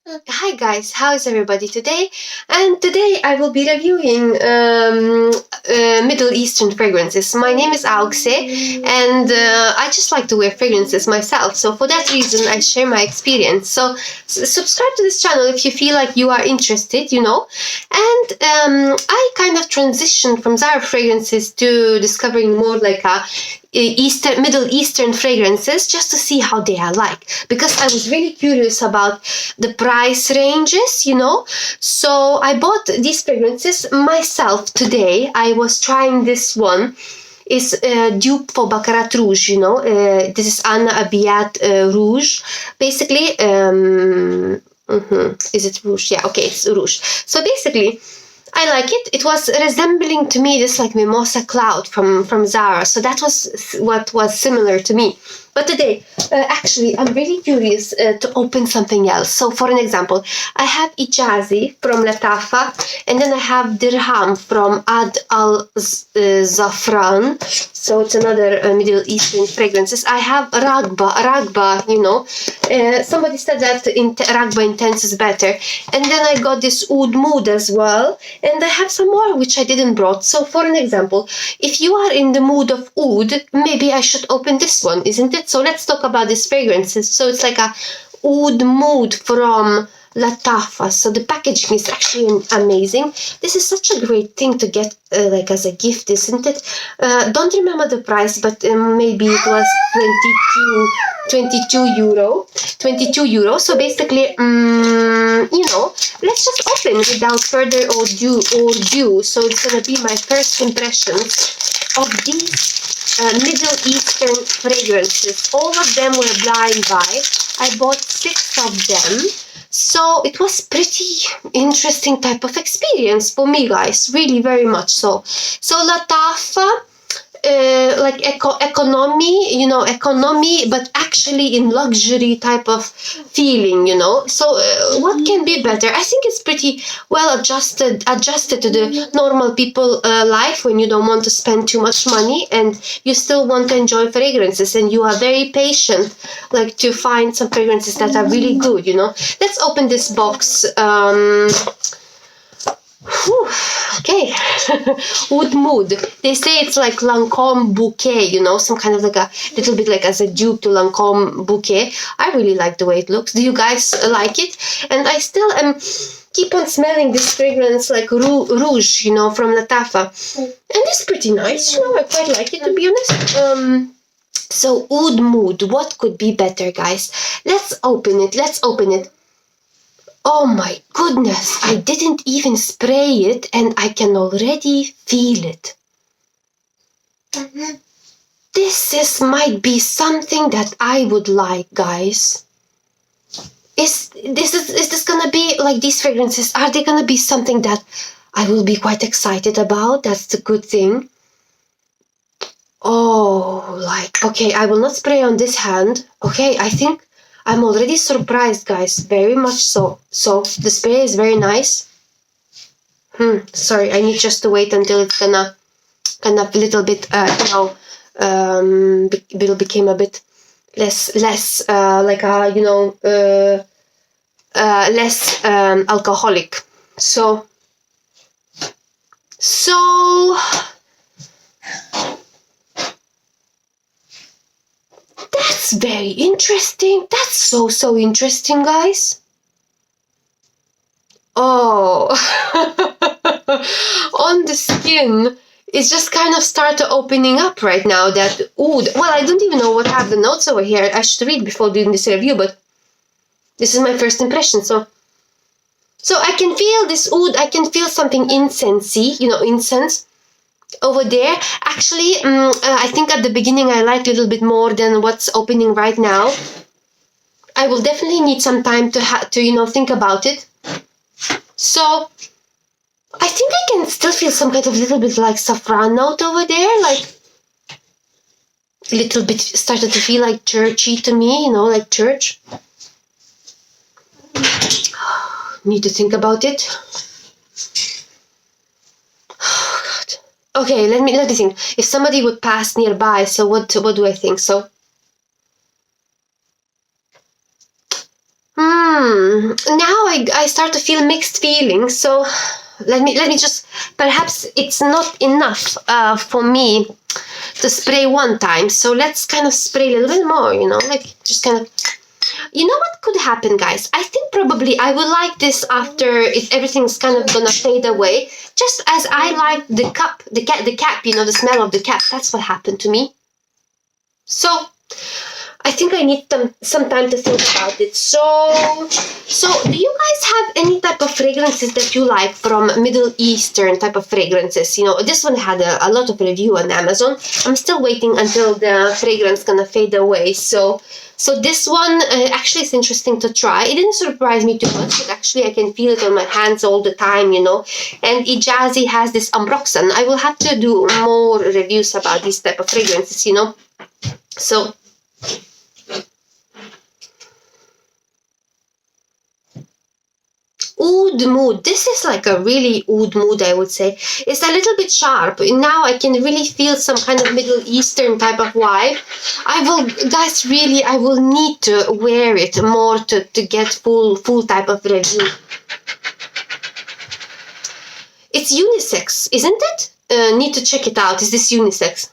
Hi guys, how is everybody today? And today I will be reviewing Middle Eastern fragrances. My name is Aukse, and I just like to wear fragrances myself. So for that reason, I share my experience. So subscribe to this channel if you feel like you are interested, you know. And I kind of transitioned from Zara fragrances to discovering more like a Middle Eastern fragrances, just to see how they are like, because I was really curious about the price ranges, you know. So I bought these fragrances myself today. I was trying this one. Is dupe for Baccarat Rouge, you know. This is Anna Abiyat Rouge. Basically, is it Rouge? Yeah, okay, it's Rouge. So basically, I like it. It was resembling to me this like mimosa cloud from Zara. So that was what was similar to me. But today, actually, I'm really curious to open something else. So for an example, I have Ijazi from Lattafa, and then I have Dirham from Ad Al Zafran. So it's another Middle Eastern fragrances. I have Ragba, you know. Somebody said that Ragba Intense is better. And then I got this Oud Mood as well. And I have some more which I didn't brought. So for an example, if you are in the mood of oud, maybe I should open this one, isn't it? So let's talk about these fragrances. So it's like a oud mood from Lattafa. So the packaging is actually amazing. This is such a great thing to get like as a gift, isn't it? Don't remember the price, but maybe it was 22 euro. 22 euro. So basically, you know, let's just open without further ado. So it's gonna be my first impressions of these Middle Eastern fragrances. All of them were blind buy. I bought 6 of them. So it was pretty interesting type of experience for me, guys. Really, very much so. So Lattafa, like economy, you know, economy, but actually in luxury type of feeling, you know. So what can be better? I think it's pretty well adjusted to the normal people life, when you don't want to spend too much money and you still want to enjoy fragrances, and you are very patient, like to find some fragrances that are really good, you know. Let's open this box. Okay. Oud Mood. They say it's like Lancome Bouquet, you know, some kind of like a little bit like as a dupe to Lancome Bouquet. I really like the way it looks. Do you guys like it? And I still am keep on smelling this fragrance like Rouge, you know, from Lattafa. And it's pretty nice, you know, I quite like it, to be honest. So Oud Mood, what could be better, guys? Let's open it. Oh my goodness, I didn't even spray it and I can already feel it. This might be something that I would like, guys. Is this gonna be like these fragrances? Are they gonna be something that I will be quite excited about? That's the good thing. Oh, like, okay, I will not spray on this hand. Okay, I think I'm already surprised, guys, very much so. So the spray is very nice. Sorry, I need just to wait until it's gonna kind of a little bit, you know, will become a bit less like a, you know, less alcoholic. So that's very interesting. That's so interesting, guys. Oh, on the skin, it's just kind of started opening up right now. That oud. Well, I don't even know what have the notes over here. I should read before doing this review, but this is my first impression. So I can feel this oud. I can feel something incensey, you know, incense over there. Actually, I think at the beginning I like a little bit more than what's opening right now. I will definitely need some time to you know, think about it. So I think I can still feel some kind of little bit like saffron note over there, like a little bit started to feel like churchy to me, you know, like church. Need to think about it. Okay, let me think. If somebody would pass nearby, so what do I think? So now I start to feel mixed feelings. So let me just, perhaps it's not enough for me to spray one time. So let's kind of spray a little bit more, you know, like just kind of. You know what could happen, guys? I think probably I will like this after if everything's kind of gonna fade away. Just as I like the cap, you know, the smell of the cap. That's what happened to me. So I think I need some time to think about it. So do you guys have any type of fragrances that you like from Middle Eastern type of fragrances? You know, this one had a lot of review on Amazon. I'm still waiting until the fragrance gonna fade away. So this one actually is interesting to try. It didn't surprise me too much, but actually I can feel it on my hands all the time, you know. And Ijazi has this Ambroxan. I will have to do more reviews about these type of fragrances, you know. So oud mood. This is like a really oud mood, I would say. It's a little bit sharp. Now I can really feel some kind of Middle Eastern type of vibe. I will need to wear it more to get full type of review. It's unisex, isn't it? Need to check it out. Is this unisex?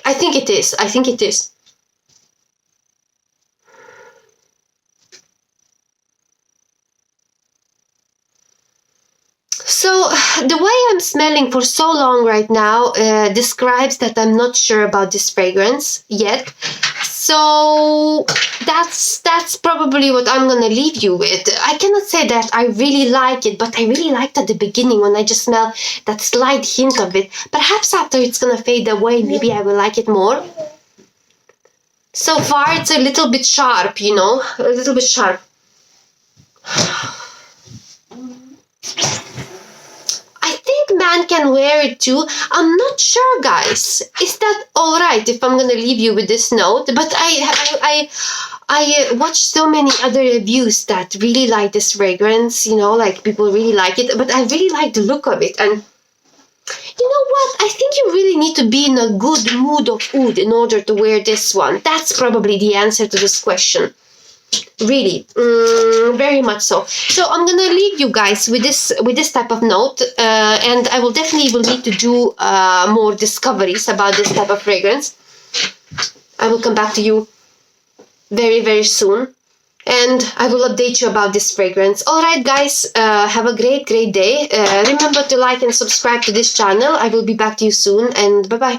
I think it is. I think it is. So the way I'm smelling for so long right now describes that I'm not sure about this fragrance yet. So that's probably what I'm gonna leave you with. I cannot say that I really like it, but I really liked at the beginning when I just smell that slight hint of it. Perhaps after it's gonna fade away, maybe I will like it more. So far it's a little bit sharp, you know, a little bit sharp. Man can wear it too. I'm not sure, guys. Is that all right if I'm gonna leave you with this note? But I watched so many other reviews that really like this fragrance, you know, like people really like it, but I really like the look of it. And you know what? I think you really need to be in a good mood of oud in order to wear this one. That's probably the answer to this question. Really, very much so. So I'm gonna leave you guys with this type of note, and I will definitely need to do more discoveries about this type of fragrance. I will come back to you very, very soon, and I will update you about this fragrance. All right, guys, have a great day. Remember to like and subscribe to this channel. I will be back to you soon, and bye bye.